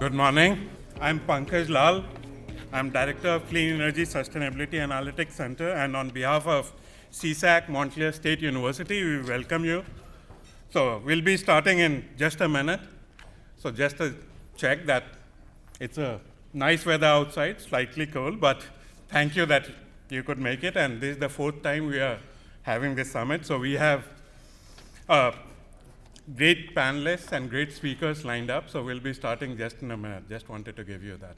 Good morning. I'm Pankaj Lal. I'm Director of Clean Energy Sustainability Analytics Center, and on behalf of CSAC Montclair State University, we welcome you. So we'll be starting in just a minute. So just a check that it's a nice weather outside, slightly cold, but thank you that you could make it. And this is the fourth time we are having this summit. So we have great panelists and great speakers lined up. So we'll be starting just in a minute. Just wanted to give you that.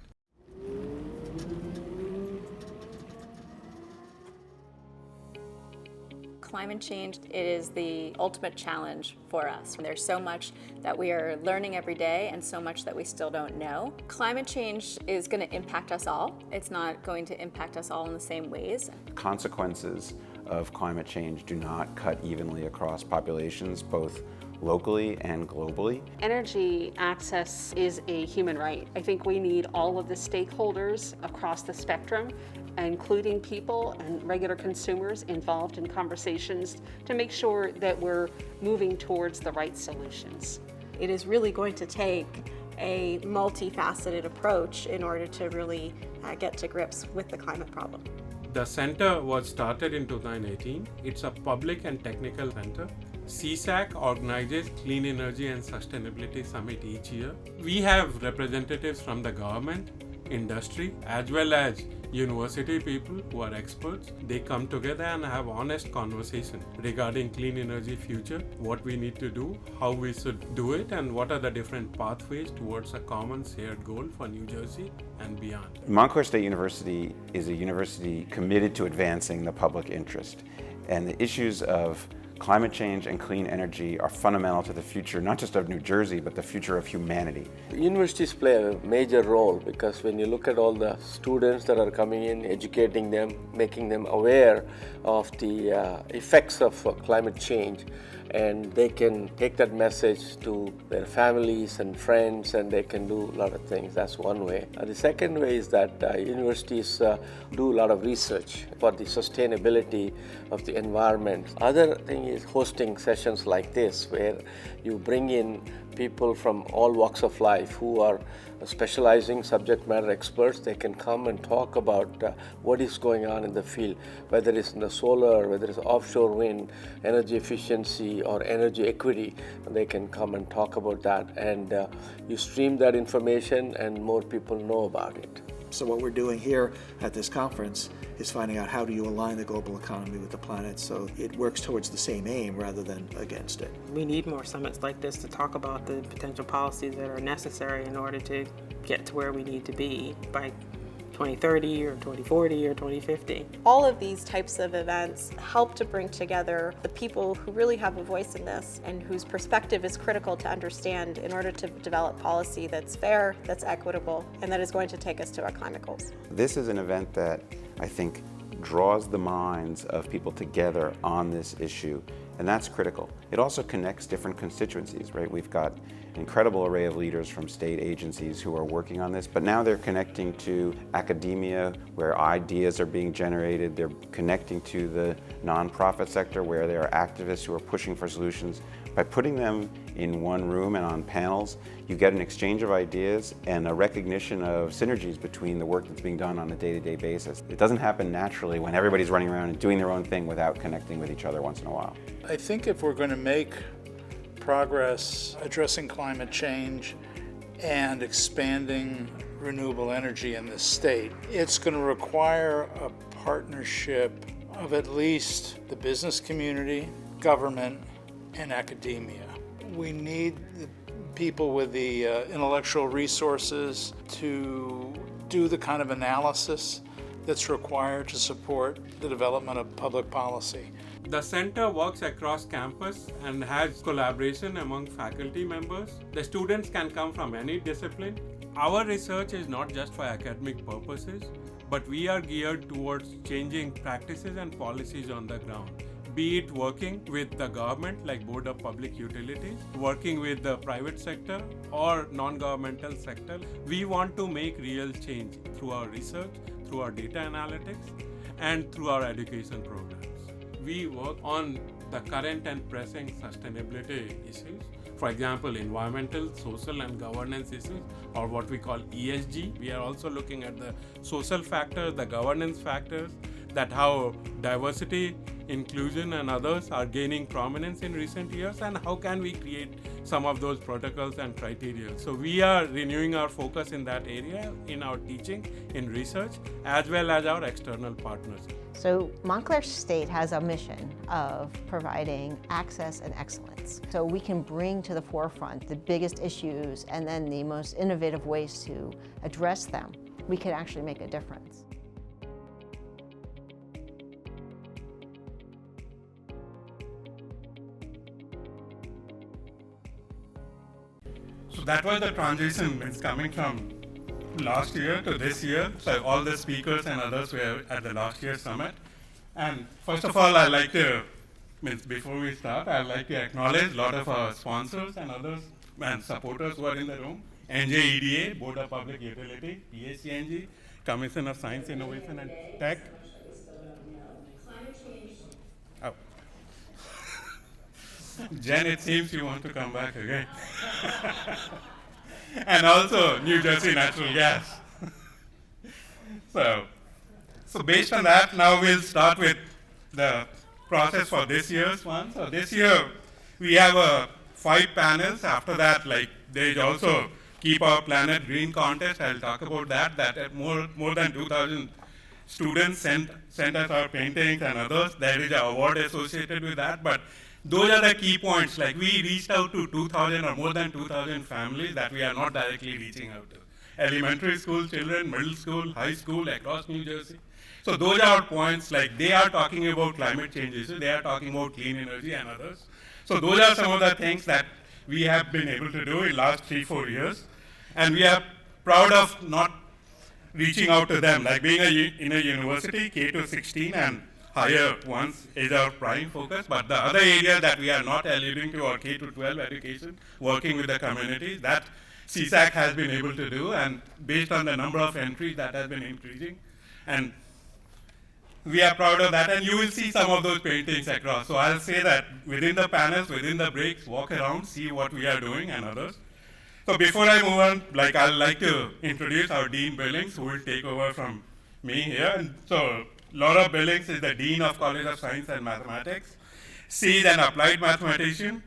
Climate change, it is the ultimate challenge for us. There's so much that we are learning every day and so much that we still don't know. Climate change is going to impact us all. It's not going to impact us all in the same ways. Consequences of climate change do not cut evenly across populations, both locally and globally. Energy access is a human right. I think we need all of the stakeholders across the spectrum, including people and regular consumers involved in conversations to make sure that we're moving towards the right solutions. It is really going to take a multifaceted approach in order to really get to grips with the climate problem. The center was started in 2018. It's a public and technical center. CSAC organizes Clean Energy and Sustainability Summit each year. We have representatives from the government, industry, as well as university people who are experts. They come together and have honest conversation regarding clean energy future, what we need to do, how we should do it, and what are the different pathways towards a common shared goal for New Jersey and beyond. Montclair State University is a university committed to advancing the public interest, and the issues of climate change and clean energy are fundamental to the future, not just of New Jersey, but the future of humanity. Universities play a major role because when you look at all the students that are coming in, educating them, making them aware of the effects of climate change, and they can take that message to their families and friends, and they can do a lot of things. That's one way. The second way is that universities do a lot of research for the sustainability of the environment. Other thing is hosting sessions like this, where you bring in people from all walks of life who are specializing subject matter experts. They can come and talk about what is going on in the field, whether it's in the solar, whether it's offshore wind, energy efficiency, or energy equity. They can come and talk about that, and you stream that information and more people know about it. So what we're doing here at this conference is finding out how do you align the global economy with the planet so it works towards the same aim rather than against it. We need more summits like this to talk about the potential policies that are necessary in order to get to where we need to be by 2030 or 2040 or 2050. All of these types of events help to bring together the people who really have a voice in this and whose perspective is critical to understand in order to develop policy that's fair, that's equitable, and that is going to take us to our climate goals. This is an event that I think draws the minds of people together on this issue, and that's critical. It also connects different constituencies, right? We've got an incredible array of leaders from state agencies who are working on this, but now they're connecting to academia where ideas are being generated. They're connecting to the nonprofit sector where there are activists who are pushing for solutions. By putting them in one room and on panels, you get an exchange of ideas and a recognition of synergies between the work that's being done on a day-to-day basis. It doesn't happen naturally when everybody's running around and doing their own thing without connecting with each other once in a while. I think if we're going to make progress addressing climate change and expanding renewable energy in this state, it's going to require a partnership of at least the business community, government, and academia. We need the people with the intellectual resources to do the kind of analysis that's required to support the development of public policy. The center works across campus and has collaboration among faculty members. The students can come from any discipline. Our research is not just for academic purposes, but we are geared towards changing practices and policies on the ground. Be it working with the government like Board of Public Utilities, working with the private sector or non-governmental sector. We want to make real change through our research, through our data analytics, and through our education programs. We work on the current and pressing sustainability issues For example, environmental, social, and governance issues, or what we call ESG. We are also looking at the social factors, the governance factors, that how diversity, inclusion, and others are gaining prominence in recent years, and how can we create some of those protocols and criteria. So we are renewing our focus in that area in our teaching, in research, as well as our external partners. So Montclair State has a mission of providing access and excellence. So we can bring to the forefront the biggest issues and then the most innovative ways to address them. We can actually make a difference. So that was the transition. It's coming from last year to this year. So all the speakers and others were at the last year's summit. And first of all, I'd like to, before we start, I'd like to acknowledge a lot of our sponsors and others and supporters who are in the room. NJEDA, Board of Public Utility, PSCNG, Commission of Science, Innovation and Tech. Oh. Jen, it seems you want to come back again. And also New Jersey Natural Gas. So based on that, now we'll start with the process for this year's one. So this year, we have 5 panels. After that, there's also Keep Our Planet Green contest. I'll talk about that. That more than 2,000 students sent us our paintings and others. There is an award associated with that. But those are the key points. Like we reached out to 2,000 or more than 2,000 families that we are not directly reaching out to. Elementary school children, middle school, high school across New Jersey. So those are our points. Like they are talking about climate change issues. They are talking about clean energy and others. So those are some of the things that we have been able to do in last 3-4 years. And we are proud of not reaching out to them. Like being in a university, K to 16 and higher ones is our prime focus. But the other area that we are not alluding to, our K to 12 education, working with the communities, that CSAC has been able to do, and based on the number of entries that has been increasing. And we are proud of that, and you will see some of those paintings across. So I'll say that within the panels, within the breaks, walk around, see what we are doing and others. So before I move on, I'd like to introduce our Dean Billings, who will take over from me here. And so Laura Billings is the Dean of College of Science and Mathematics. She is an applied mathematician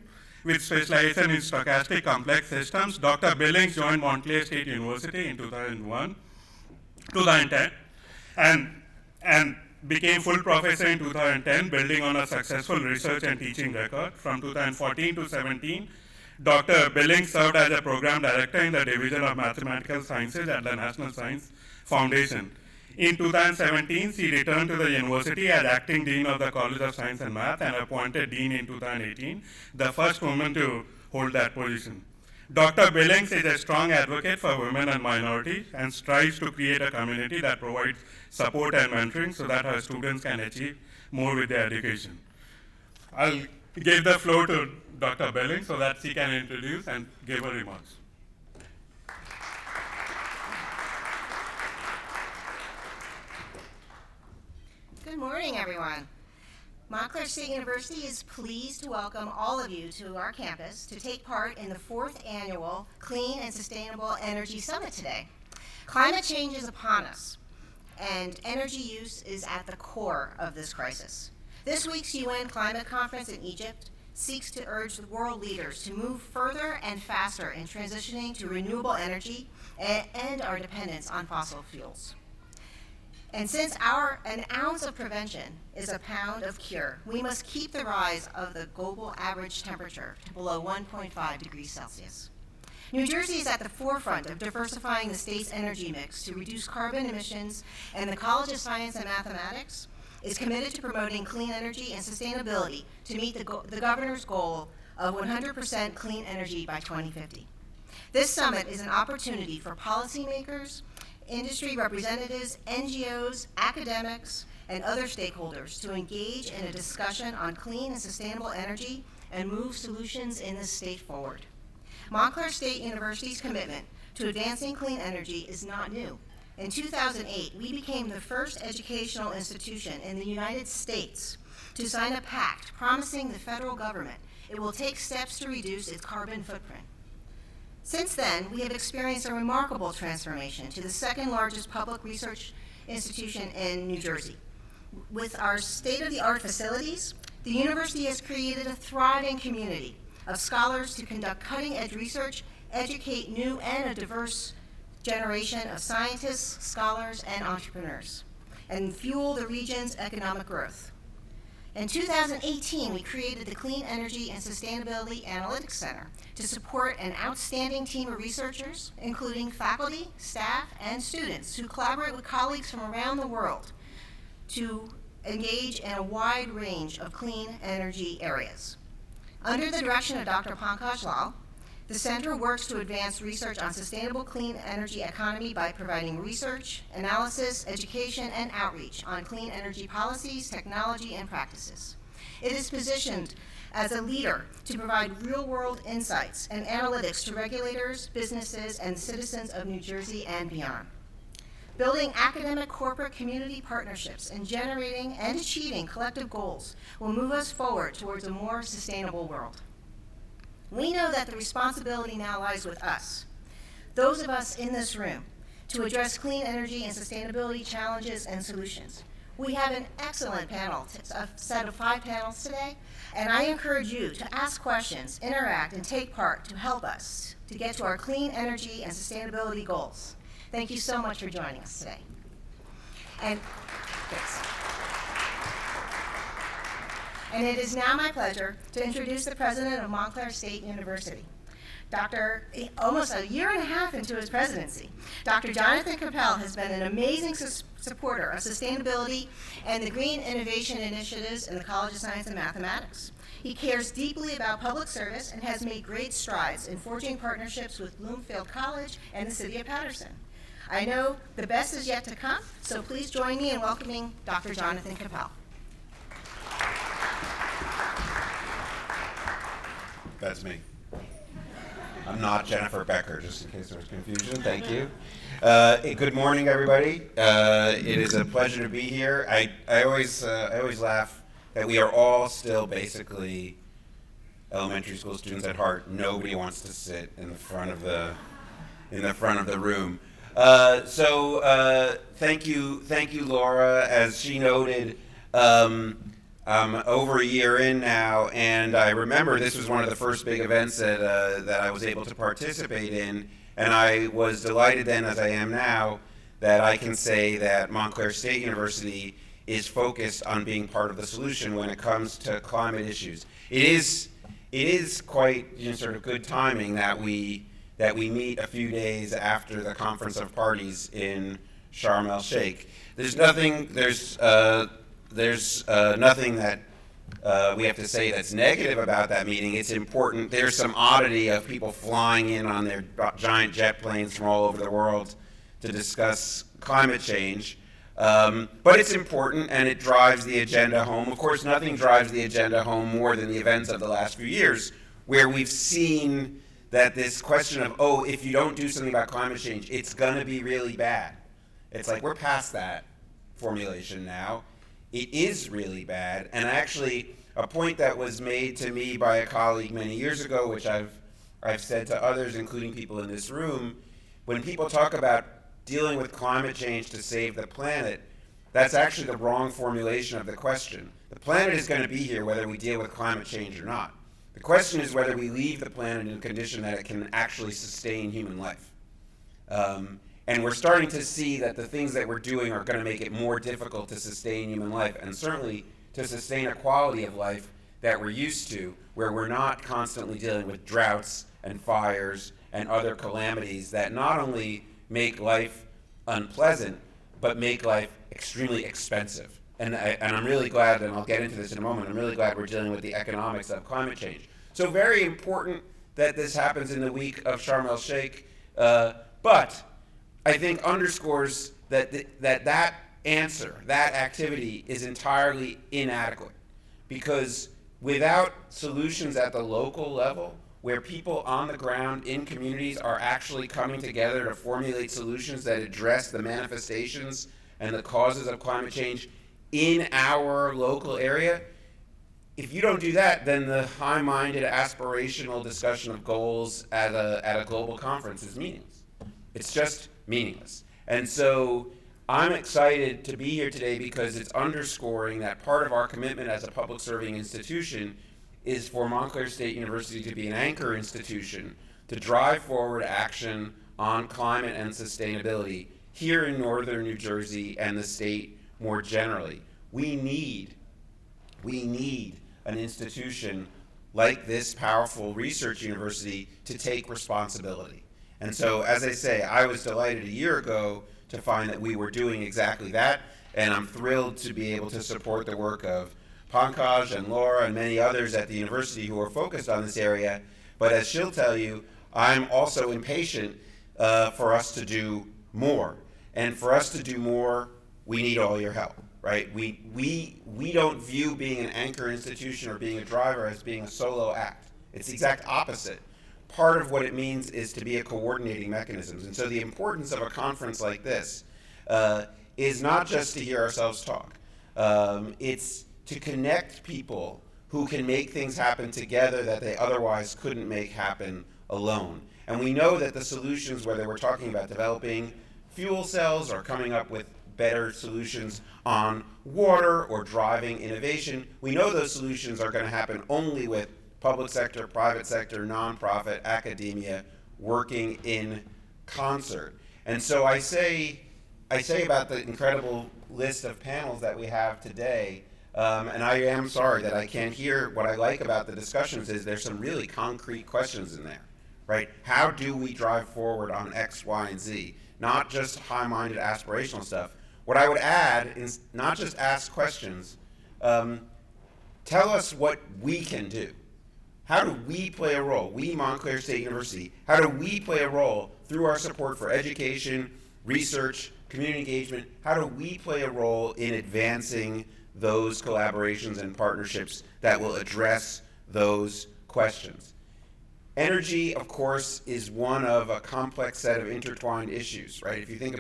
with specialization in stochastic complex systems. Dr. Billings joined Montclair State University in 2010, and became full professor in 2010, building on a successful research and teaching record. From 2014 to 17, Dr. Billings served as a program director in the Division of Mathematical Sciences at the National Science Foundation. In 2017, she returned to the university as acting dean of the College of Science and Math and appointed dean in 2018, the first woman to hold that position. Dr. Billings is a strong advocate for women and minorities and strives to create a community that provides support and mentoring so that her students can achieve more with their education. I'll give the floor to Dr. Billings so that she can introduce and give her remarks. Good morning, everyone. Montclair State University is pleased to welcome all of you to our campus to take part in the 4th annual Clean and Sustainable Energy Summit today. Climate change is upon us, and energy use is at the core of this crisis. This week's UN Climate Conference in Egypt seeks to urge the world leaders to move further and faster in transitioning to renewable energy and end our dependence on fossil fuels. And since an ounce of prevention is a pound of cure, we must keep the rise of the global average temperature to below 1.5 degrees Celsius. New Jersey is at the forefront of diversifying the state's energy mix to reduce carbon emissions, and the College of Science and Mathematics is committed to promoting clean energy and sustainability to meet the governor's goal of 100% clean energy by 2050. This summit is an opportunity for policymakers, industry representatives, NGOs, academics, and other stakeholders to engage in a discussion on clean and sustainable energy and move solutions in the state forward. Montclair State University's commitment to advancing clean energy is not new. In 2008, we became the first educational institution in the United States to sign a pact promising the federal government it will take steps to reduce its carbon footprint. Since then, we have experienced a remarkable transformation to the second largest public research institution in New Jersey. With our state-of-the-art facilities, the university has created a thriving community of scholars to conduct cutting-edge research, educate new and a diverse generation of scientists, scholars, and entrepreneurs, and fuel the region's economic growth. In 2018, we created the Clean Energy and Sustainability Analytics Center to support an outstanding team of researchers, including faculty, staff, and students who collaborate with colleagues from around the world to engage in a wide range of clean energy areas. Under the direction of Dr. Pankaj Lal, the center works to advance research on sustainable clean energy economy by providing research, analysis, education, and outreach on clean energy policies, technology, and practices. It is positioned as a leader to provide real-world insights and analytics to regulators, businesses, and citizens of New Jersey and beyond. Building academic corporate community partnerships and generating and achieving collective goals will move us forward towards a more sustainable world. We know that the responsibility now lies with us, those of us in this room, to address clean energy and sustainability challenges and solutions. We have an excellent panel, a set of 5 panels today, and I encourage you to ask questions, interact, and take part to help us to get to our clean energy and sustainability goals. Thank you so much for joining us today. And thanks. And it is now my pleasure to introduce the president of Montclair State University. Almost a year and a half into his presidency, Dr. Jonathan Capel has been an amazing supporter of sustainability and the green innovation initiatives in the College of Science and Mathematics. He cares deeply about public service and has made great strides in forging partnerships with Bloomfield College and the City of Paterson. I know the best is yet to come, so please join me in welcoming Dr. Jonathan Capel. That's me. I'm not Jennifer Becker, just in case there was confusion. Thank you. Good morning, everybody. It is a pleasure to be here. I always laugh that we are all still basically elementary school students at heart. Nobody wants to sit in the front of the room. Thank you, Laura. As she noted, I'm over a year in now, and I remember this was one of the first big events that I was able to participate in, and I was delighted then, as I am now, that I can say that Montclair State University is focused on being part of the solution when it comes to climate issues. It is quite sort of good timing that we meet a few days after the Conference of Parties in Sharm el-Sheikh. There's nothing that we have to say that's negative about that meeting. It's important. There's some oddity of people flying in on their giant jet planes from all over the world to discuss climate change. But it's important, and it drives the agenda home. Of course, nothing drives the agenda home more than the events of the last few years, where we've seen that this question of, if you don't do something about climate change, it's going to be really bad. It's like we're past that formulation now. It is really bad, and actually a point that was made to me by a colleague many years ago, which I've said to others, including people in this room, when people talk about dealing with climate change to save the planet, that's actually the wrong formulation of the question. The planet is going to be here whether we deal with climate change or not. The question is whether we leave the planet in a condition that it can actually sustain human life. And we're starting to see that the things that we're doing are going to make it more difficult to sustain human life, and certainly to sustain a quality of life that we're used to, where we're not constantly dealing with droughts and fires and other calamities that not only make life unpleasant, but make life extremely expensive. And I'm really glad, and I'll get into this in a moment, I'm really glad we're dealing with the economics of climate change. So very important that this happens in the week of Sharm el-Sheikh, but I think underscores that answer, that activity is entirely inadequate, because without solutions at the local level, where people on the ground in communities are actually coming together to formulate solutions that address the manifestations and the causes of climate change in our local area, if you don't do that, then the high-minded, aspirational discussion of goals at a global conference is meaningless. It's just meaningless. And so I'm excited to be here today because it's underscoring that part of our commitment as a public serving institution is for Montclair State University to be an anchor institution to drive forward action on climate and sustainability here in northern New Jersey and the state more generally. We need an institution like this powerful research university to take responsibility. And so, as I say, I was delighted a year ago to find that we were doing exactly that, and I'm thrilled to be able to support the work of Pankaj and Laura and many others at the university who are focused on this area. But as she'll tell you, I'm also impatient for us to do more. And for us to do more, we need all your help, right? We don't view being an anchor institution or being a driver as being a solo act. It's the exact opposite. Part of what it means is to be a coordinating mechanism. And so the importance of a conference like this is not just to hear ourselves talk. It's to connect people who can make things happen together that they otherwise couldn't make happen alone. And we know that the solutions, whether we're talking about developing fuel cells or coming up with better solutions on water or driving innovation, we know those solutions are going to happen only with public sector, private sector, nonprofit, academia working in concert. And so I say about the incredible list of panels that we have today, and I am sorry that I can't hear. What I like about the discussions is there's some really concrete questions in there, right? How do we drive forward on X, Y, and Z? Not just high-minded aspirational stuff. What I would add is not just ask questions, tell us what we can do. How do we play a role? We, Montclair State University, how do we play a role through our support for education, research, community engagement? How do we play a role in advancing those collaborations and partnerships that will address those questions? Energy, of course, is one of a complex set of intertwined issues, right? If you think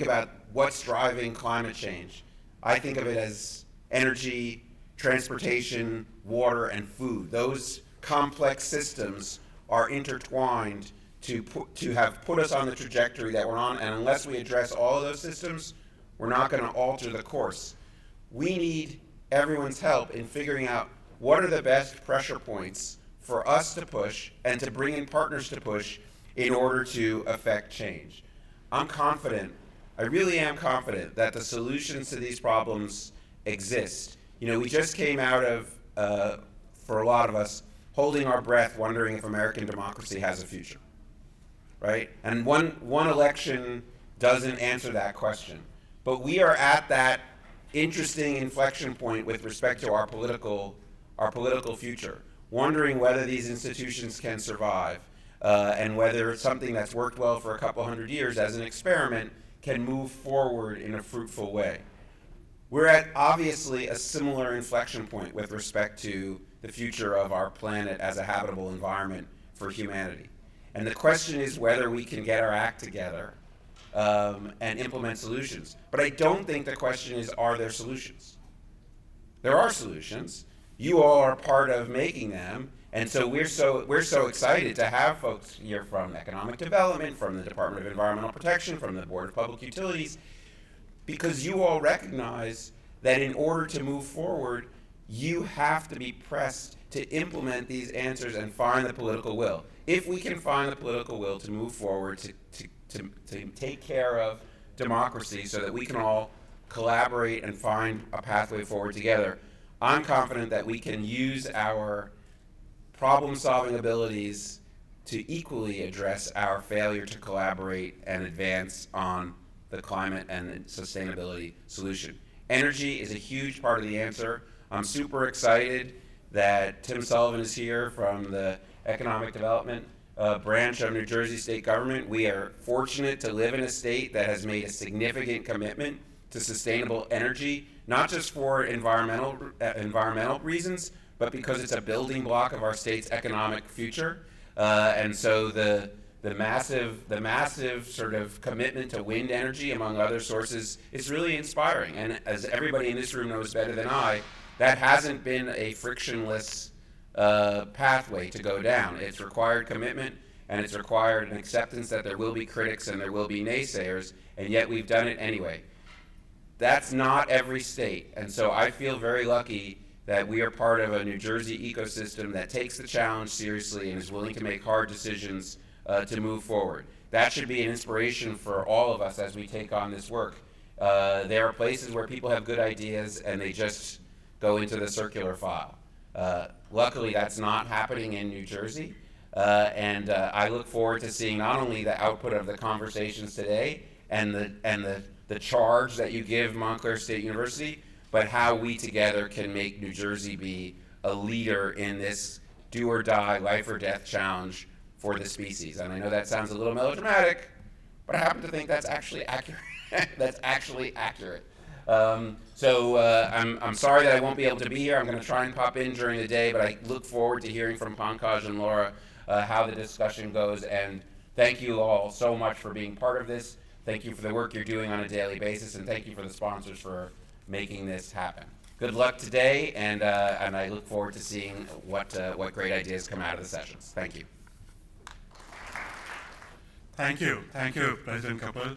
about what's driving climate change, I think of it as energy, transportation, water, and food. Those complex systems are intertwined to have put us on the trajectory that we're on, and unless we address all of those systems, we're not going to alter the course. We need everyone's help in figuring out what are the best pressure points for us to push and to bring in partners to push in order to affect change. I'm confident, I really am confident that the solutions to these problems exist. You know, we just came out of, for a lot of us, holding our breath, wondering if American democracy has a future, right? And one election doesn't answer that question. But we are at that interesting inflection point with respect to our political future, wondering whether these institutions can survive, and whether something that's worked well for a couple hundred years as an experiment can move forward in a fruitful way. We're at obviously a similar inflection point with respect to the future of our planet as a habitable environment for humanity. And the question is whether we can get our act together and implement solutions. But I don't think the question is, are there solutions? There are solutions. You all are part of making them. And so we're so excited to have folks here from economic development, from the Department of Environmental Protection, from the Board of Public Utilities, because you all recognize that in order to move forward, you have to be pressed to implement these answers and find the political will. If we can find the political will to move forward, to take care of democracy so that we can all collaborate and find a pathway forward together, I'm confident that we can use our problem-solving abilities to equally address our failure to collaborate and advance on the climate and sustainability solution. Energy is a huge part of the answer. I'm super excited that Tim Sullivan is here from the Economic Development branch of New Jersey State Government. We are fortunate to live in a state that has made a significant commitment to sustainable energy, not just for environmental reasons, but because it's a building block of our state's economic future. And so the massive sort of commitment to wind energy, among other sources, is really inspiring. And as everybody in this room knows better than I, that hasn't been a frictionless pathway to go down. It's required commitment, and it's required an acceptance that there will be critics and there will be naysayers, and yet we've done it anyway. That's not every state, and so I feel very lucky that we are part of a New Jersey ecosystem that takes the challenge seriously and is willing to make hard decisions to move forward. That should be an inspiration for all of us as we take on this work. There are places where people have good ideas and they just go into the circular file. Luckily, that's not happening in New Jersey, and I look forward to seeing not only the output of the conversations today and the charge that you give Montclair State University, but how we together can make New Jersey be a leader in this do or die, life or death challenge for the species. And I know that sounds a little melodramatic, but I happen to think that's actually accurate. That's actually accurate. So I'm sorry that I won't be able to be here. I'm going to try and pop in during the day, but I look forward to hearing from Pankaj and Laura how the discussion goes. And thank you all so much for being part of this. Thank you for the work you're doing on a daily basis, and thank you for the sponsors for making this happen. Good luck today, and I look forward to seeing what great ideas come out of the sessions. Thank you. Thank you, President Kapil.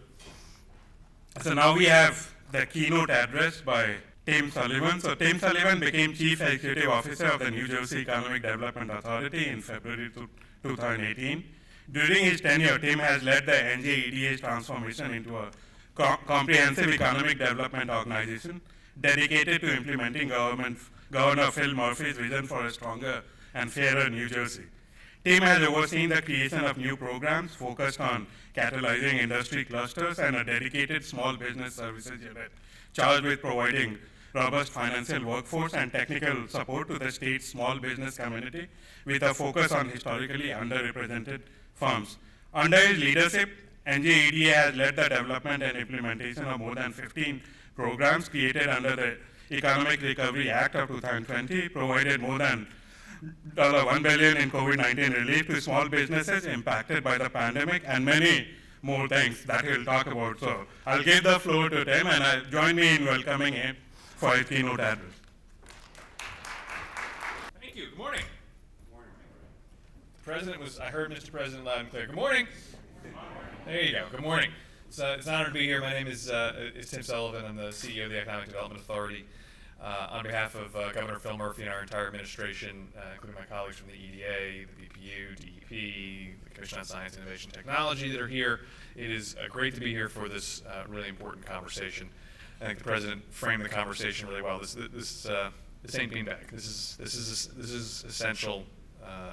So now we have the keynote address by Tim Sullivan. So Tim Sullivan became Chief Executive Officer of the New Jersey Economic Development Authority in February 2018. During his tenure, Tim has led the NJEDA's transformation into a comprehensive economic development organization dedicated to implementing Governor Phil Murphy's vision for a stronger and fairer New Jersey. Tim has overseen the creation of new programs focused on catalyzing industry clusters and a dedicated small business services unit charged with providing robust financial workforce and technical support to the state's small business community with a focus on historically underrepresented firms. Under his leadership, NJEDA has led the development and implementation of more than 15 programs created under the Economic Recovery Act of 2020, provided more than $1 billion in COVID-19 relief to small businesses impacted by the pandemic, and many more things that he'll talk about. So I'll give the floor to Tim, and join me in welcoming him for his keynote address. Thank you. Good morning. I heard Mr. President loud and clear. Good morning. There you go. Good morning. It's an honor to be here. My name is Tim Sullivan. I'm the CEO of the Economic Development Authority. On behalf of Governor Phil Murphy and our entire administration, including my colleagues from the EDA, the BPU, DEP, the Commission on Science, Innovation, and Technology that are here, it is great to be here for this really important conversation. I think the President framed the conversation really well. This ain't beanbag. This is essential,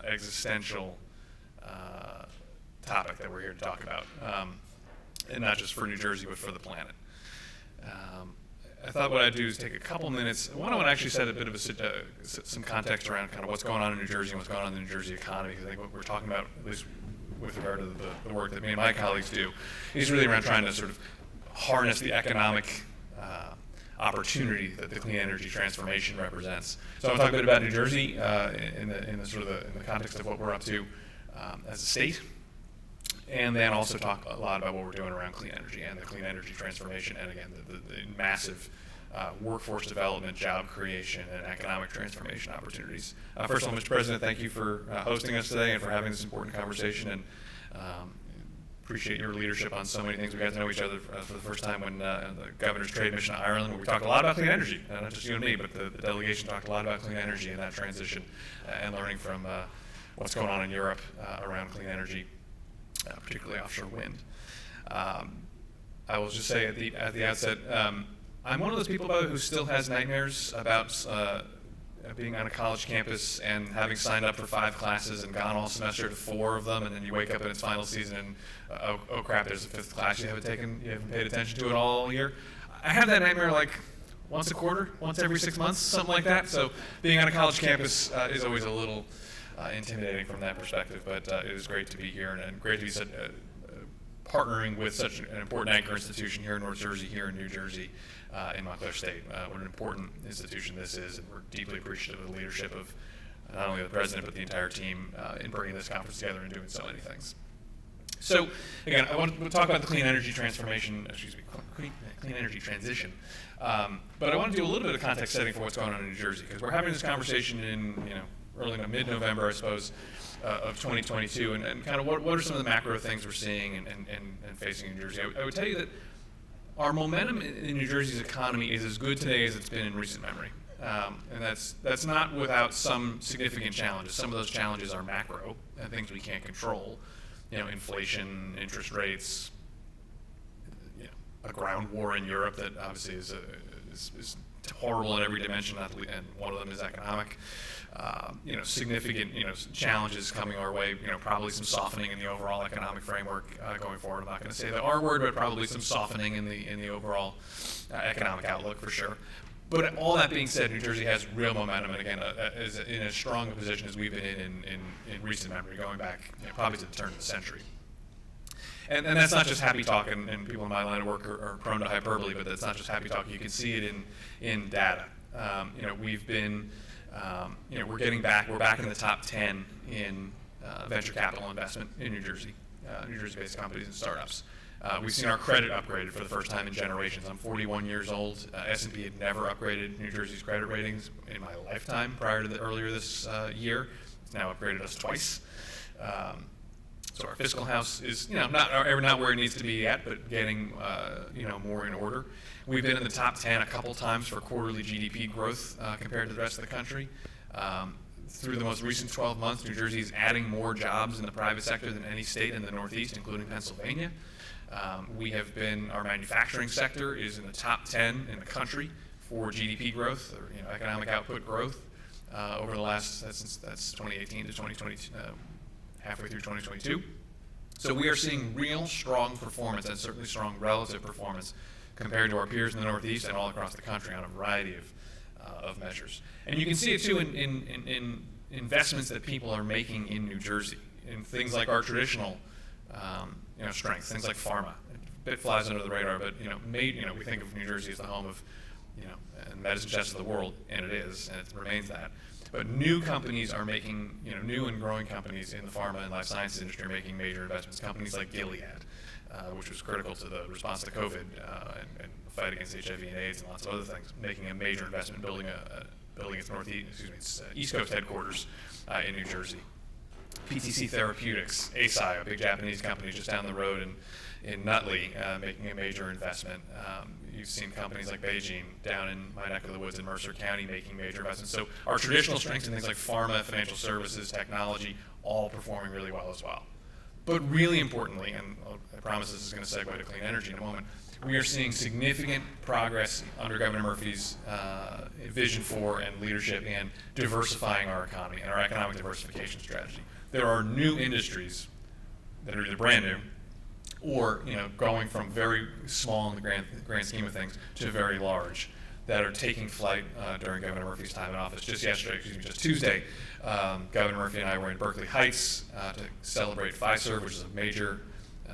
existential topic that we're here to talk about, and not just for New Jersey, but for the planet. I thought what I'd do is take a couple minutes. I want to actually set a bit of some context around kind of what's going on in New Jersey and what's going on in the New Jersey economy, because I think what we're talking about, at least with regard to the work that me and my colleagues do, is really around trying to sort of harness the economic opportunity that the clean energy transformation represents. So I'll talk a bit about New Jersey in the context of what we're up to as a state, and then also talk a lot about what we're doing around clean energy and the clean energy transformation, and again, the massive workforce development, job creation, and economic transformation opportunities. First of all, Mr. President, thank you for hosting us today and for having this important conversation, and appreciate your leadership on so many things. We got to know each other for the first time when the Governor's Trade Mission to Ireland, where we talked a lot about clean energy, not just you and me, but the delegation talked a lot about clean energy and that transition, and learning from what's going on in Europe around clean energy. Particularly offshore wind. I will just say at the outset, I'm one of those people who still has nightmares about being on a college campus and having signed up for 5 classes and gone all semester to 4 of them, and then you wake up in its final season and oh crap, there's a 5th class you haven't paid attention to it all year. I have that nightmare like once a quarter, once every 6 months, something like that. So being on a college campus is always a little intimidating from that perspective, but it is great to be here and great to be partnering with such an important anchor institution here in North Jersey, here in New Jersey, in Montclair State. What an important institution this is, and we're deeply appreciative of the leadership of not only the President, but the entire team in bringing this conference together and doing so many things. So again, I want to talk about the clean energy transformation, clean energy transition. But I want to do a little bit of context setting for what's going on in New Jersey, because we're having this conversation in early mid-November, I suppose, of 2022, and kind of what are some of the macro things we're seeing and facing in New Jersey. I would tell you that our momentum in New Jersey's economy is as good today as it's been in recent memory. And that's not without some significant challenges. Some of those challenges are macro and things we can't control. Inflation, interest rates, a ground war in Europe that obviously is horrible in every dimension, and one of them is economic. Significant challenges coming our way. Probably some softening in the overall economic framework going forward. I'm not going to say the R word, but probably some softening in the overall economic outlook for sure. But all that being said, New Jersey has real momentum, and again, is in as strong a position as we've been in recent memory, going back probably to the turn of the century. And that's not just happy talk, and people in my line of work are prone to hyperbole, but that's not just happy talk. You can see it in data. We've been, we're back in the top 10 in venture capital investment in New Jersey, New Jersey-based companies and startups. We've seen our credit upgraded for the first time in generations. I'm 41 years old. S&P had never upgraded New Jersey's credit ratings in my lifetime prior to earlier this year. It's now upgraded us twice. So our fiscal house is, not where it needs to be yet, but getting, more in order. We've been in the top 10 a couple times for quarterly GDP growth compared to the rest of the country. Through the most recent 12 months, New Jersey is adding more jobs in the private sector than any state in the Northeast, including Pennsylvania. Our manufacturing sector is in the top 10 in the country for GDP growth, or economic output growth over the last, that's 2018 to 2022, halfway through 2022. So we are seeing real strong performance, and certainly strong relative performance compared to our peers in the Northeast and all across the country on a variety of measures. And you can see it too in investments that people are making in New Jersey, in things like our traditional strengths, things like pharma. A bit flies under the radar, but we think of New Jersey as the home of and medicine chest of the world, and it is, and it remains that. But new companies are making, new and growing companies in the pharma and life sciences industry are making major investments. Companies like Gilead, which was critical to the response to COVID and the fight against HIV and AIDS and lots of other things, making a major investment building its East Coast headquarters in New Jersey. PTC Therapeutics, Eisai, a big Japanese company just down the road in Nutley, making a major investment. You've seen companies like Beijing down in my neck of the woods in Mercer County making major investments. So our traditional strengths in things like pharma, financial services, technology, all performing really well as well. But really importantly, and I promise this is going to segue to clean energy in a moment, we are seeing significant progress under Governor Murphy's vision for and leadership in diversifying our economy and our economic diversification strategy. There are new industries that are either brand new or going from very small in the grand scheme of things to very large that are taking flight during Governor Murphy's time in office. Just Tuesday, Governor Murphy and I were in Berkeley Heights to celebrate Fiserv, which is a major,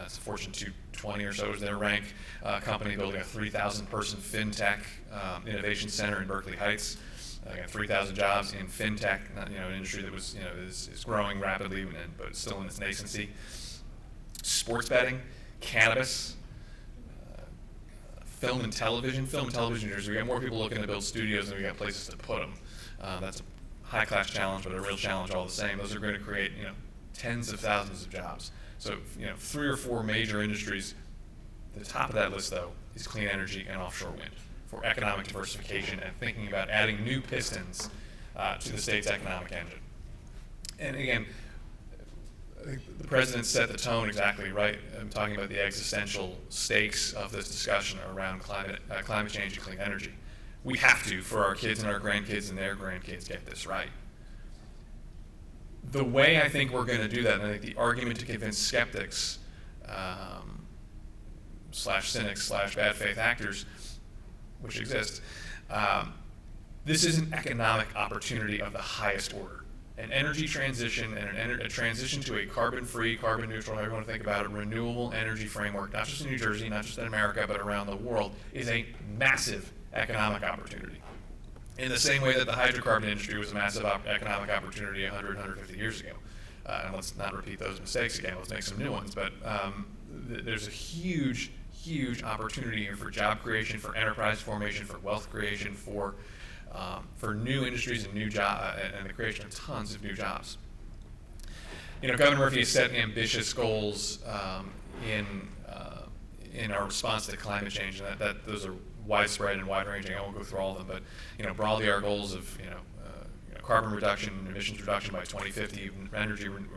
it's a Fortune 220 or so is their rank, company building a 3,000-person fintech innovation center in Berkeley Heights. Again, 3,000 jobs in fintech, an industry that was, is growing rapidly, but still in its nascency. Sports betting, cannabis, film and television. Film and television in New Jersey, we got more people looking to build studios than we got places to put them. That's a high-class challenge, but a real challenge all the same. Those are going to create, tens of thousands of jobs. So, 3 or 4 major industries. The top of that list, though, is clean energy and offshore wind for economic diversification and thinking about adding new pistons to the state's economic engine. And again, the president set the tone exactly right. I'm talking about the existential stakes of this discussion around climate change and clean energy. We have to, for our kids and our grandkids and their grandkids, get this right. The way I think we're going to do that, and I think the argument to convince skeptics, slash cynics, slash bad faith actors, which exist, this is an economic opportunity of the highest order. An energy transition and a transition to a carbon-free, carbon-neutral, however you want to think about it, renewable energy framework, not just in New Jersey, not just in America, but around the world, is a massive economic opportunity. In the same way that the hydrocarbon industry was a massive economic opportunity 100, 150 years ago. and let's not repeat those mistakes again. Let's make some new ones. But there's a huge opportunity here for job creation, for enterprise formation, for wealth creation, for new industries and new and the creation of tons of new jobs. Governor Murphy has set ambitious goals in our response to climate change, and that those are widespread and wide-ranging. I won't go through all of them, but broadly our goals of carbon reduction, emissions reduction by 2050,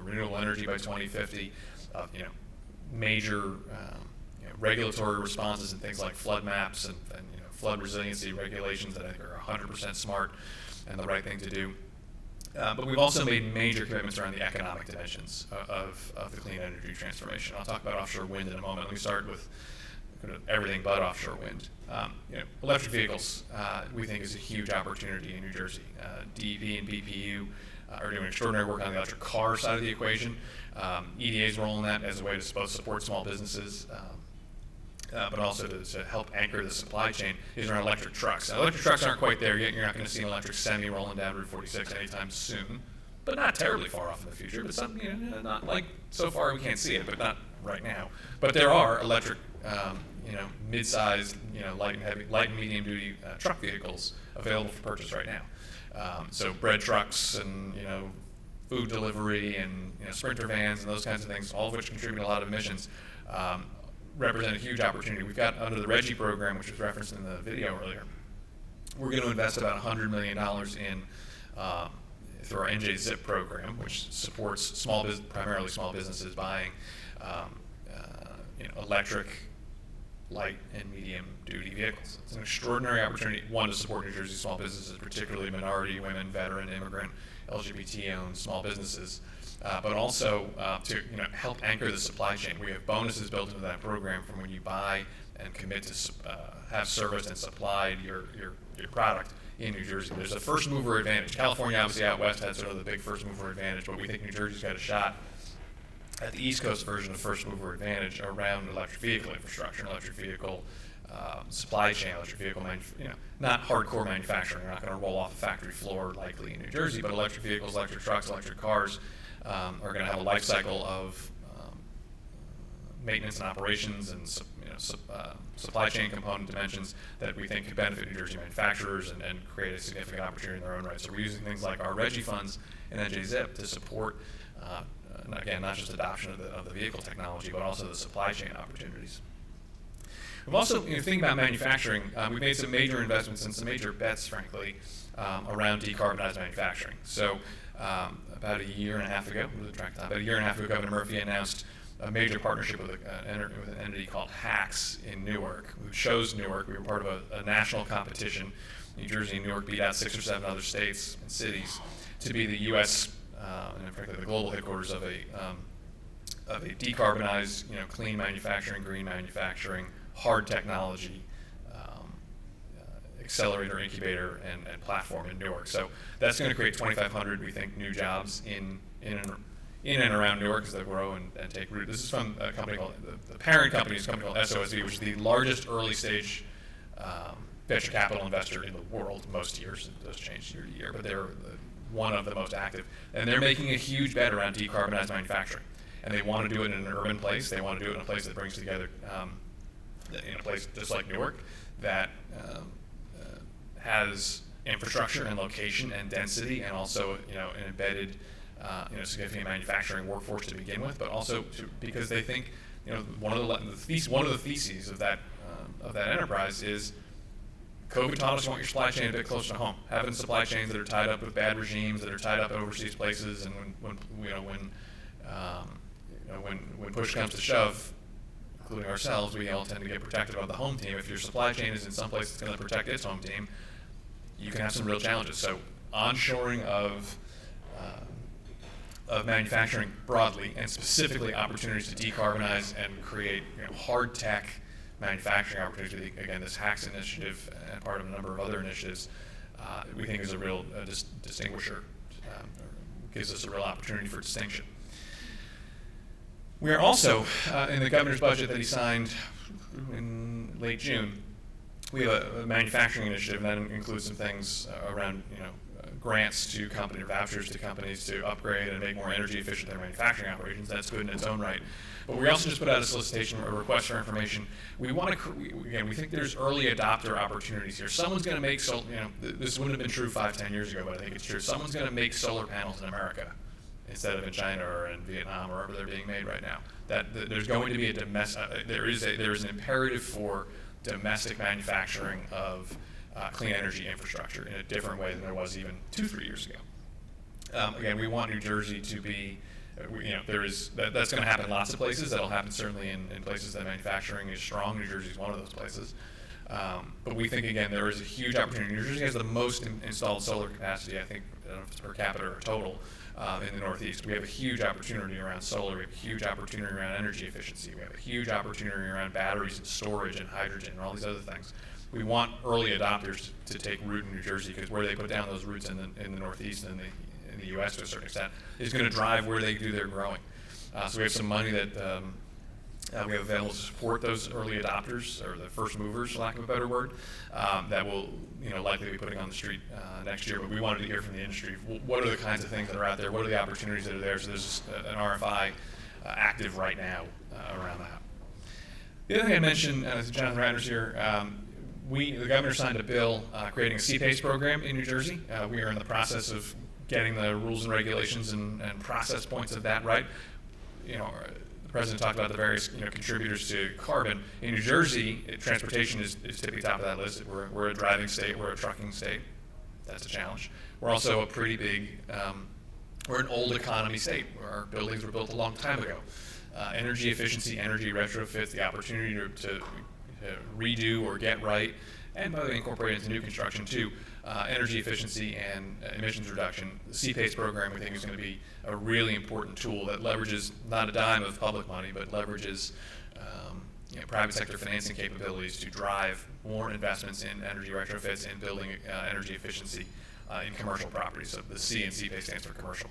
renewable energy by 2050, major regulatory responses and things like flood maps and flood resiliency regulations that I think are 100% smart and the right thing to do. But we've also made major commitments around the economic dimensions of the clean energy transformation. I'll talk about offshore wind in a moment. Let me start with everything but offshore wind. Electric vehicles, we think, is a huge opportunity in New Jersey. DEP and BPU are doing extraordinary work on the electric car side of the equation. EDA's role in that as a way to both support small businesses, but also to help anchor the supply chain is around electric trucks. Now, electric trucks aren't quite there yet. You're not going to see an electric semi rolling down Route 46 anytime soon, but not terribly far off in the future. But something, not like so far we can't see it, but not right now. But there are electric, mid-sized, light and medium duty truck vehicles available for purchase right now. So bread trucks and food delivery and Sprinter vans and those kinds of things, all of which contribute a lot of emissions. Represent a huge opportunity. We've got under the RGGI program, which was referenced in the video earlier, we're going to invest about $100 million in through our NJZIP program, which supports primarily small businesses buying electric, light, and medium duty vehicles. It's an extraordinary opportunity, one, to support New Jersey small businesses, particularly minority, women, veteran, immigrant, LGBT-owned small businesses. But also to help anchor the supply chain. We have bonuses built into that program from when you buy and commit to have serviced and supplied your product in New Jersey. There's a first mover advantage. California, obviously out west, had sort of the big first mover advantage, but we think New Jersey's got a shot at the East Coast version of first mover advantage around electric vehicle infrastructure, electric vehicle supply chain, electric vehicle not hardcore manufacturing. You're not going to roll off a factory floor likely in New Jersey, but electric vehicles, electric trucks, electric cars are going to have a life cycle of maintenance and operations and supply chain component dimensions that we think could benefit New Jersey manufacturers and create a significant opportunity in their own right. So we're using things like our RGGI funds and NJZIP to support, again, not just adoption of the vehicle technology, but also the supply chain opportunities. We've also, thinking about manufacturing, we've made some major investments and some major bets, frankly, around decarbonized manufacturing. So about a year and a half ago, Governor Murphy announced a major partnership with an entity called HACS in Newark, who chose Newark. We were part of a national competition. New Jersey and Newark beat out 6 or 7 other states and cities to be the U.S. And frankly the global headquarters of a decarbonized, clean manufacturing, green manufacturing, hard technology accelerator, incubator, and platform in Newark. So that's going to create 2,500, we think, new jobs in and around Newark as they grow and take root. This is from a company called, the parent company is a company called SOSV, which is the largest early stage venture capital investor in the world most years. It does change year to year, but they're one of the most active. And they're making a huge bet around decarbonized manufacturing. And they want to do it in an urban place. They want to do it in a place that brings together, in a place just like Newark, that has infrastructure and location and density, and also an embedded, significant manufacturing workforce to begin with, but also because they think, one of the theses of that enterprise is COVID taught us you want your supply chain a bit closer to home. Having supply chains that are tied up with bad regimes, that are tied up overseas places, and when push comes to shove, including ourselves, we all tend to get protective of the home team. If your supply chain is in some place that's going to protect its home team, you can have some real challenges. So onshoring of manufacturing broadly, and specifically opportunities to decarbonize and create hard tech manufacturing opportunities. Again, this HACS initiative and part of a number of other initiatives, we think is a real distinguisher, gives us a real opportunity for distinction. We are also, in the governor's budget that he signed in late June, we have a manufacturing initiative, and that includes some things around grants to companies, or vouchers to companies to upgrade and make more energy efficient their manufacturing operations. That's good in its own right. But we also just put out a solicitation, a request for information. We want to, again, we think there's early adopter opportunities here. Someone's going to make solar, this wouldn't have been true 5-10 years ago, but I think it's true. Someone's going to make solar panels in America instead of in China or in Vietnam or wherever they're being made right now. There's going to be there is an imperative for domestic manufacturing of clean energy infrastructure in a different way than there was even 2-3 years ago. Again, we want New Jersey to be, that's going to happen in lots of places. That'll happen certainly in places that manufacturing is strong. New Jersey is one of those places. But we think, again, there is a huge opportunity. New Jersey has the most installed solar capacity, I think, I don't know if it's per capita or total, in the Northeast. We have a huge opportunity around solar. We have a huge opportunity around energy efficiency. We have a huge opportunity around batteries and storage and hydrogen and all these other things. We want early adopters to take root in New Jersey, because where they put down those roots in the Northeast and in the U.S. to a certain extent is going to drive where they do their growing. So we have some money that we have available to support those early adopters, or the first movers, for lack of a better word, that will likely be putting on the street next year. But we wanted to hear from the industry. What are the kinds of things that are out there? What are the opportunities that are there? So there's an RFI active right now around that. The other thing I mentioned, Jonathan Ratner's here, the governor signed a bill creating a CPACE program in New Jersey. We are in the process of getting the rules and regulations and process points of that right. The president talked about the various contributors to carbon. In New Jersey, transportation is tipping top of that list. We're a driving state. We're a trucking state. That's a challenge. We're also a pretty big, we're an old economy state where our buildings were built a long time ago. Energy efficiency, energy retrofits, the opportunity to redo or get right, and by the way, incorporate into new construction too, energy efficiency and emissions reduction. The CPACE program, we think, is going to be a really important tool that leverages not a dime of public money, but leverages private sector financing capabilities to drive more investments in energy retrofits and building energy efficiency in commercial properties. So the C in CPACE stands for commercial,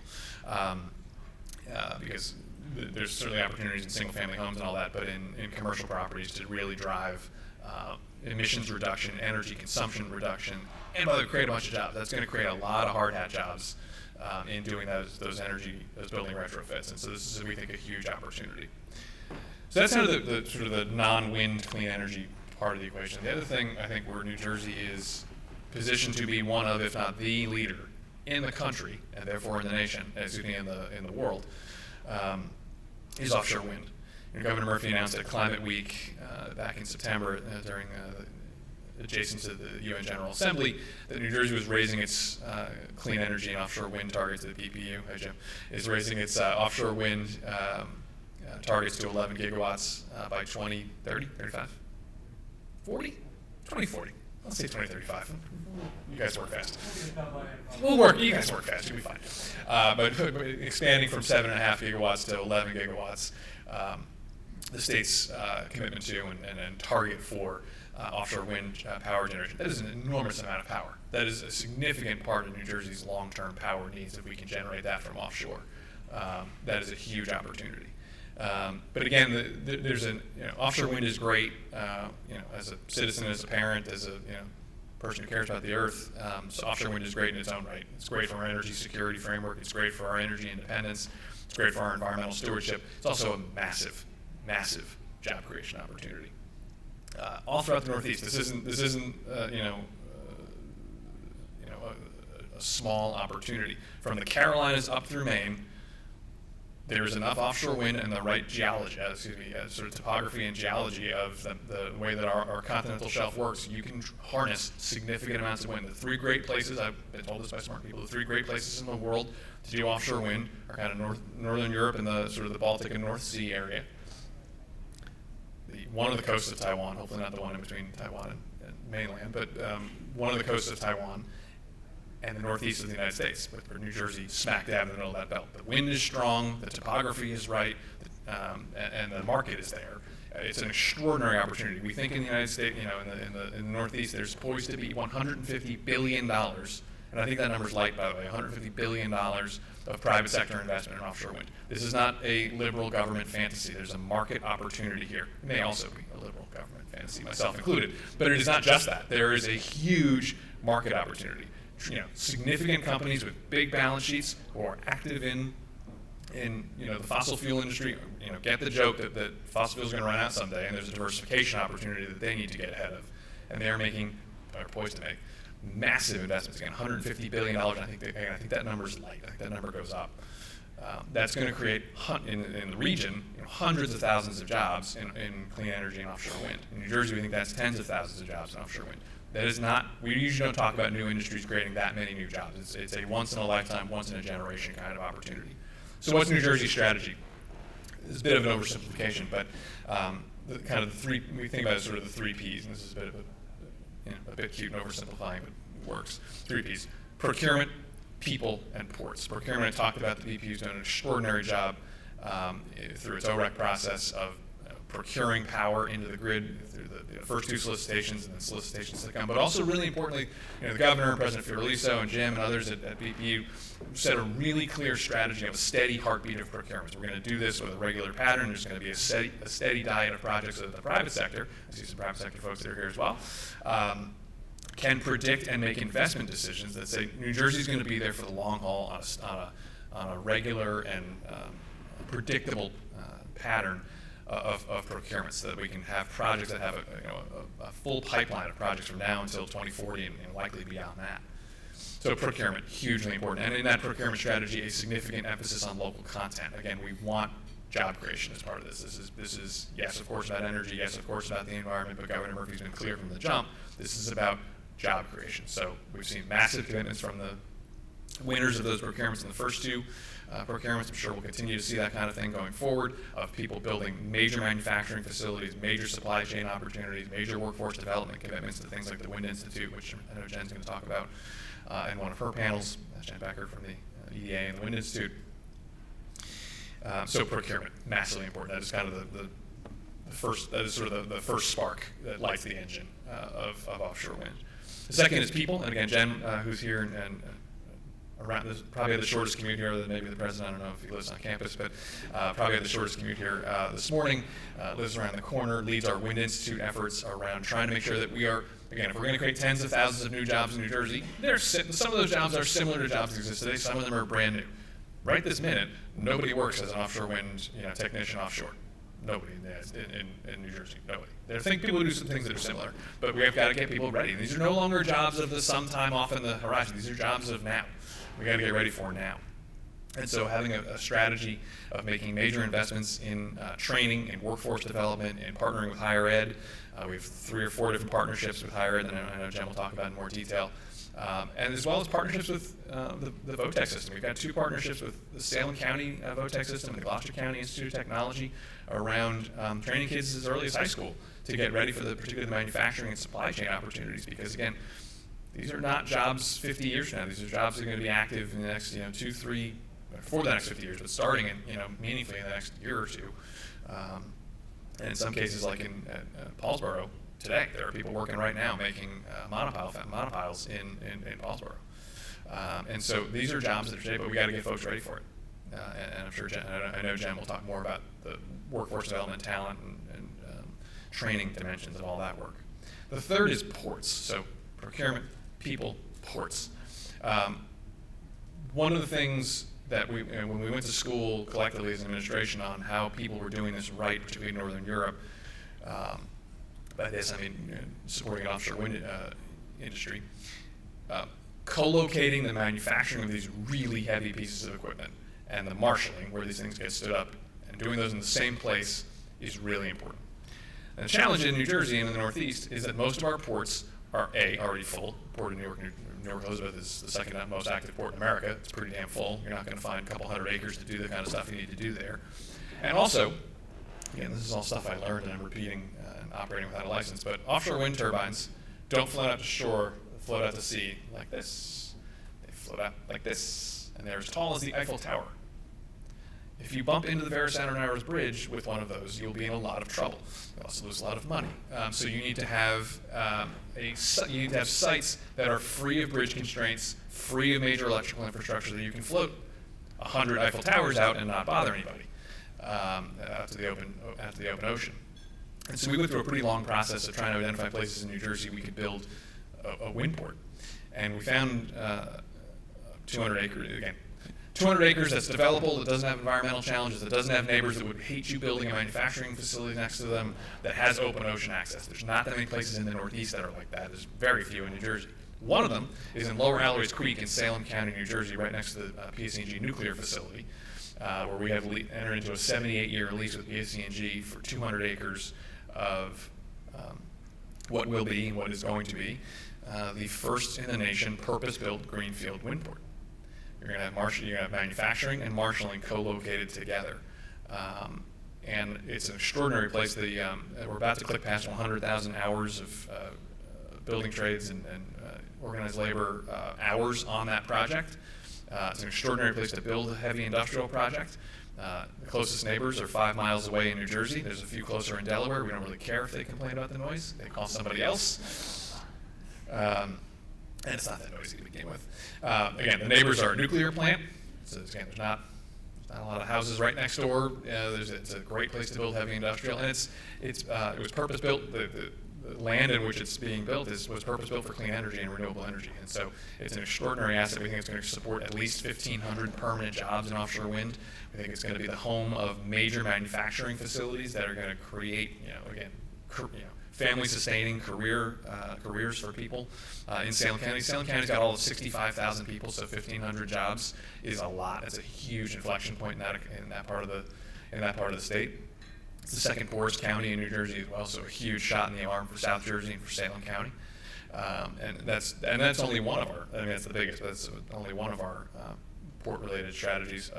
because there's certainly opportunities in single-family homes and all that, but in commercial properties to really drive emissions reduction, energy consumption reduction, and by the way, create a bunch of jobs. That's going to create a lot of hard hat jobs in doing those building retrofits, and so this is, we think, a huge opportunity. So that's kind of the sort of the non-wind clean energy part of the equation. The other thing, I think, where New Jersey is positioned to be one of, if not the leader in the country, and therefore in the nation, in the world, is offshore wind. Governor Murphy announced at Climate Week back in September, during adjacent to the UN General Assembly, that New Jersey was raising its clean energy and offshore wind targets. The PPU, hi Jim, is raising its offshore wind targets to 11 gigawatts by 2030, 35, 40, 2040. Let's say 2035. You guys work fast. You guys work fast. You'll be fine. But expanding from 7.5 gigawatts to 11 gigawatts, the state's commitment to and target for offshore wind power generation. That is an enormous amount of power. That is a significant part of New Jersey's long-term power needs if we can generate that from offshore. That is a huge opportunity. But again, there's offshore wind is great. As a citizen, as a parent, as a person who cares about the earth, so offshore wind is great in its own right. It's great for our energy security framework. It's great for our energy independence. It's great for our environmental stewardship. It's also a massive, massive job creation opportunity. All throughout the Northeast, this isn't a small opportunity. From the Carolinas up through Maine, there's enough offshore wind and the right geology, sort of topography and geology of the way that our continental shelf works. You can harness significant amounts of wind. The three great places, I've been told this by smart people, the three great places in the world to do offshore wind are kind of northern Europe and the sort of the Baltic and North Sea area. One of the coasts of Taiwan, hopefully not the one in between Taiwan and mainland, but one of the coasts of Taiwan, and the northeast of the United States, with New Jersey smack dab in the middle of that belt. The wind is strong, the topography is right, and the market is there. It's an extraordinary opportunity. We think in the United States, in the Northeast, there's poised to be $150 billion, and I think that number's light, by the way, $150 billion of private sector investment in offshore wind. This is not a liberal government fantasy. There's a market opportunity here. It may also be a liberal government fantasy, myself included, but it is not just that. There is a huge market opportunity. significant companies with big balance sheets who are active in the fossil fuel industry, get the joke that fossil fuels are going to run out someday, and there's a diversification opportunity that they need to get ahead of, and they are poised to make massive investments. Again, $150 billion. I think that number's light. I think that number goes up. That's going to create in the region hundreds of thousands of jobs in clean energy and offshore wind. In New Jersey, we think that's tens of thousands of jobs in offshore wind. That is not. We usually don't talk about new industries creating that many new jobs. It's a once in a lifetime, once in a generation kind of opportunity. So what's New Jersey's strategy? It's a bit of an oversimplification, but we think about it sort of the 3 Ps, and this is a bit of a bit cute and oversimplifying, but it works. 3 Ps: procurement, people, and ports. Procurement, I talked about. The BPU's done an extraordinary job through its OREC process of procuring power into the grid through the first 2 solicitations and then solicitations to come. But also, really importantly, the governor and President Fioraliso and Jim and others at BPU set a really clear strategy of a steady heartbeat of procurement. We're going to do this with a regular pattern. There's going to be a steady diet of projects that the private sector, I see some private sector folks that are here as well, can predict and make investment decisions that say New Jersey's going to be there for the long haul on a regular and predictable pattern of procurement, so that we can have projects that have a full pipeline of projects from now until 2040 and likely beyond that. So procurement, hugely important. And in that procurement strategy, a significant emphasis on local content. Again, we want job creation as part of this. This is yes, of course, about energy, yes, of course, about the environment, but Governor Murphy's been clear from the jump. This is about job creation. So we've seen massive commitments from the winners of those procurements in the first 2 procurements. I'm sure we'll continue to see that kind of thing going forward, of people building major manufacturing facilities, major supply chain opportunities, major workforce development commitments to things like the Wind Institute, which I know Jen's going to talk about in one of her panels. That's Jen Becker from the EDA and the Wind Institute. So procurement, massively important. That is kind of the first. That is sort of the first spark that lights the engine of offshore wind. The second is people, and again, Jen, who's here and around this, probably had the shortest commute here, other than maybe the president. I don't know if he lives on campus, but probably had the shortest commute here this morning. Lives around the corner, leads our Wind Institute efforts around trying to make sure that we are, again, if we're going to create tens of thousands of new jobs in New Jersey, some of those jobs are similar to jobs that exist today. Some of them are brand new. Right this minute, nobody works as an offshore wind technician offshore. Nobody in New Jersey. Nobody. There are people who do some things that are similar, but we've got to get people ready. These are no longer jobs of the sometime off in the horizon. These are jobs of now. We got to get ready for now. And so having a strategy of making major investments in training and workforce development and partnering with higher ed. We have 3 or 4 different partnerships with higher ed that I know Jen will talk about in more detail. And as well as partnerships with the VOTEC system. We've got 2 partnerships with the Salem County VOTEC system and the Gloucester County Institute of Technology around training kids as early as high school to get ready for particularly the manufacturing and supply chain opportunities. Because again, these are not jobs 50 years from now. These are jobs that are going to be active in the next 2, 3, for the next 50 years, but starting in meaningfully in the next year or 2. And in some cases, like in Paulsboro, today, there are people working right now making monopiles in Paulsboro. And so these are jobs that are today, but we got to get folks ready for it. And I'm sure I know Jen will talk more about the workforce development, talent, and training dimensions of all that work. The third is ports. So procurement, people, ports. One of the things that when we went to school collectively as an administration on how people were doing this right, particularly in Northern Europe, by this I mean supporting an offshore wind industry, co-locating the manufacturing of these really heavy pieces of equipment and the marshaling where these things get stood up and doing those in the same place is really important. And the challenge in New Jersey and in the Northeast is that most of our ports are already full. Port of New York Elizabeth is the second most active port in America. It's pretty damn full. You're not going to find a couple hundred acres to do the kind of stuff you need to do there. And also, again, this is all stuff I learned and I'm repeating and operating without a license, but offshore wind turbines don't float out to shore, float out to sea like this. They float out like this, and they're as tall as the Eiffel Tower. If you bump into the Verrazano Narrows Bridge with one of those, you'll be in a lot of trouble. You also lose a lot of money. So you need to have sites that are free of bridge constraints, free of major electrical infrastructure, that you can float 100 Eiffel Towers out and not bother anybody out to the open ocean. And so we went through a pretty long process of trying to identify places in New Jersey we could build a wind port. and we found 200 acres, again, 200 acres that's developable, that doesn't have environmental challenges, that doesn't have neighbors that would hate you building a manufacturing facility next to them, that has open ocean access. There's not that many places in the Northeast that are like that. There's very few in New Jersey. One of them is in Lower Alloys Creek in Salem County, New Jersey, right next to the PSE&G nuclear facility, where we have entered into a 78-year lease with PSE&G for 200 acres of what will be and what is going to be the first in the nation purpose-built greenfield wind port. You're going to have manufacturing and marshaling co-located together. And it's an extraordinary place. We're about to click past 100,000 hours of building trades and organized labor hours on that project. It's an extraordinary place to build a heavy industrial project. The closest neighbors are 5 miles away in New Jersey. There's a few closer in Delaware. We don't really care if they complain about the noise. They call somebody else. And it's not that noisy to begin with. Again, the neighbors are a nuclear plant. So again, there's not a lot of houses right next door. It's a great place to build heavy industrial, and it was purpose built. The land in which it's being built was purpose built for clean energy and renewable energy, and so it's an extraordinary asset. We think it's going to support at least 1,500 permanent jobs in offshore wind. We think it's going to be the home of major manufacturing facilities that are going to create, family-sustaining careers for people in Salem County. Salem County's got all of 65,000 people, so 1,500 jobs is a lot. It's a huge inflection point in that part of the state. It's the second poorest county in New Jersey as well, so a huge shot in the arm for South Jersey and for Salem County. And that's only one of our. I mean, that's the biggest, but that's only one of our port-related strategies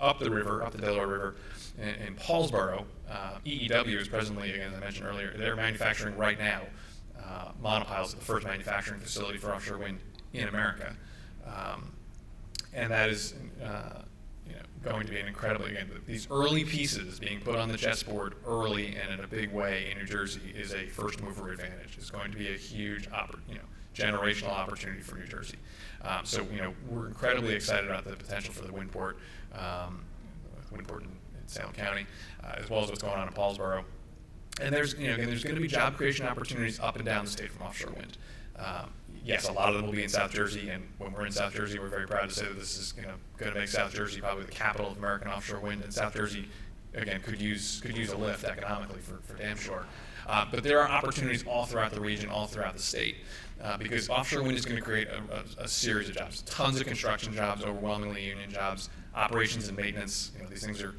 up the river, up the Delaware River. In Paulsboro, EEW is presently, again, as I mentioned earlier, they're manufacturing right now monopiles at the first manufacturing facility for offshore wind in America. And that is going to be an incredibly, again, these early pieces being put on the chessboard early and in a big way in New Jersey is a first mover advantage. It's going to be a huge generational opportunity for New Jersey. So we're incredibly excited about the potential for the wind port in Salem County, as well as what's going on in Paulsboro. And there's going to be job creation opportunities up and down the state from offshore wind. Yes, a lot of them will be in South Jersey, and when we're in South Jersey, we're very proud to say that this is going to make South Jersey probably the capital of American offshore wind. And South Jersey, again, could use a lift economically for damn sure. But there are opportunities all throughout the region, all throughout the state, because offshore wind is going to create a series of jobs, tons of construction jobs, overwhelmingly union jobs, operations and maintenance. These things are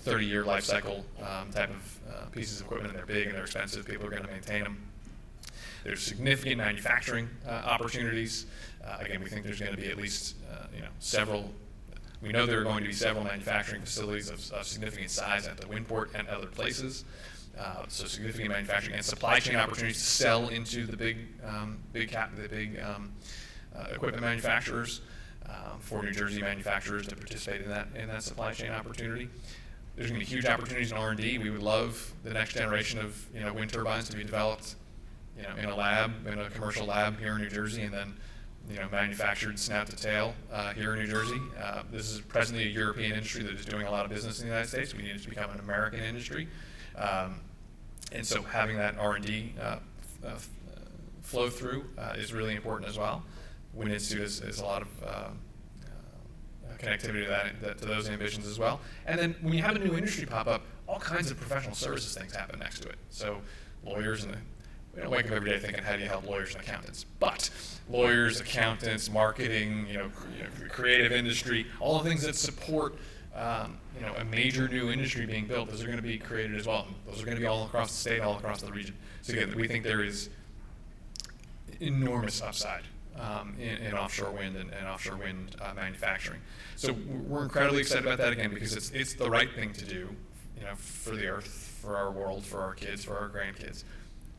30-year life cycle type of pieces of equipment, and they're big and they're expensive. People are going to maintain them. There's significant manufacturing opportunities. Again, we think there's going to be at least several. We know there are going to be several manufacturing facilities of significant size at the wind port and other places. So significant manufacturing and supply chain opportunities to sell into the big equipment manufacturers, for New Jersey manufacturers to participate in that supply chain opportunity. There's going to be huge opportunities in R&D. We would love the next generation of wind turbines to be developed in a commercial lab here in New Jersey, and then manufactured snout to tail here in New Jersey. This is presently a European industry that is doing a lot of business in the United States. We need it to become an American industry. And so having that R&D flow through is really important as well. Wind Institute is a lot of connectivity to those ambitions as well. And then when you have a new industry pop up, all kinds of professional services things happen next to it. So lawyers we don't wake up every day thinking, how do you help lawyers and accountants? But lawyers, accountants, marketing, creative industry, all the things that support a major new industry being built, those are going to be created as well. Those are going to be all across the state, all across the region. So again, we think there is enormous upside in offshore wind and offshore wind manufacturing. So we're incredibly excited about that, again, because it's the right thing to do, for the earth, for our world, for our kids, for our grandkids.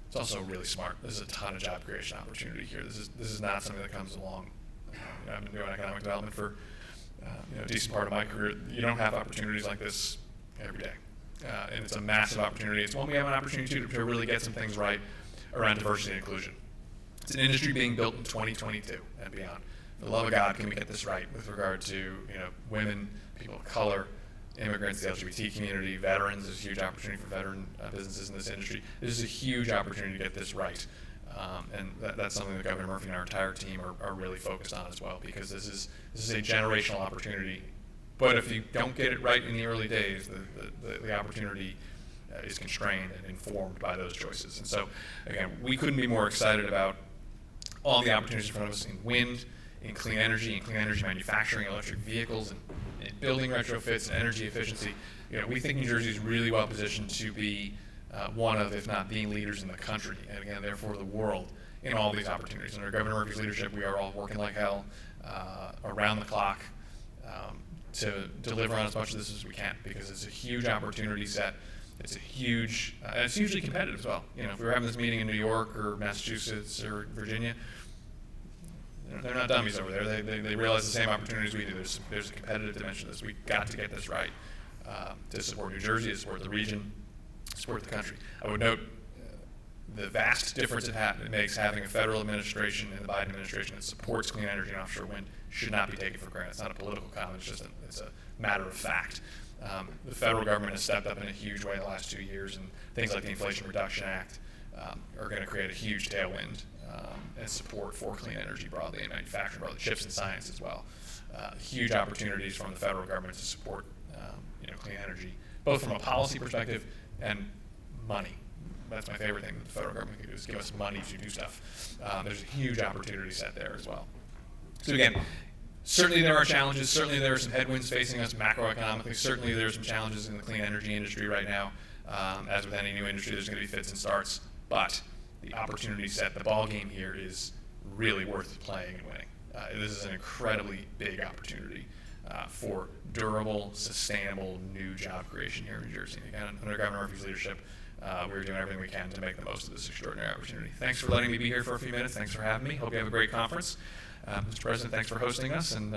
It's also really smart. There's a ton of job creation opportunity here. This is not something that comes along. I've been doing economic development for a decent part of my career. You don't have opportunities like this every day, and it's a massive opportunity. It's one we have an opportunity to really get some things right around diversity and inclusion. It's an industry being built in 2022 and beyond. For the love of God, can we get this right with regard to women, people of color, immigrants, the LGBT community, veterans? There's a huge opportunity for veteran businesses in this industry. This is a huge opportunity to get this right And that's something that Governor Murphy and our entire team are really focused on as well, because this is a generational opportunity. But if you don't get it right in the early days, the opportunity is constrained and informed by those choices. And so, again, we couldn't be more excited about all the opportunities in front of us in wind, in clean energy manufacturing, electric vehicles, and building retrofits and energy efficiency. We think New Jersey is really well positioned to be one of, if not the leaders in the country, and again, therefore the world, in all these opportunities. Under Governor Murphy's leadership, we are all working like hell, around the clock, to deliver on as much of this as we can, because it's a huge opportunity set. It's it's hugely competitive as well. If we were having this meeting in New York or Massachusetts or Virginia, they're not dummies over there. They realize the same opportunities we do. There's a competitive dimension to this. We've got to get this right to support New Jersey, to support the region, to support the country. I would note the vast difference it makes having a federal administration and the Biden administration that supports clean energy and offshore wind should not be taken for granted. It's not a political comment. It's a matter of fact. The federal government has stepped up in a huge way in the last 2 years, and things like the Inflation Reduction Act are going to create a huge tailwind and support for clean energy broadly, and manufacturing broadly, chips and science as well. Huge opportunities from the federal government to support clean energy, both from a policy perspective and money. That's my favorite thing that the federal government can do, is give us money to do stuff. There's a huge opportunity set there as well. So again, certainly there are challenges. Certainly there are some headwinds facing us macroeconomically. Certainly there are some challenges in the clean energy industry right now. As with any new industry, there's going to be fits and starts. But the opportunity set, the ball game here, is really worth playing and winning. This is an incredibly big opportunity for durable, sustainable, new job creation here in New Jersey. Again, under Governor Murphy's leadership, we're doing everything we can to make the most of this extraordinary opportunity. Thanks for letting me be here for a few minutes. Thanks for having me. Hope you have a great conference. Mr. President, thanks for hosting us, and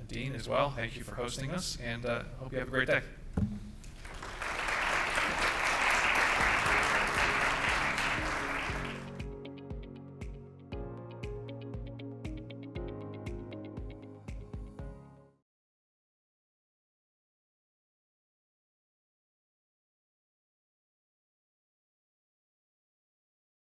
Dean as well. Thank you for hosting us, and hope you have a great day.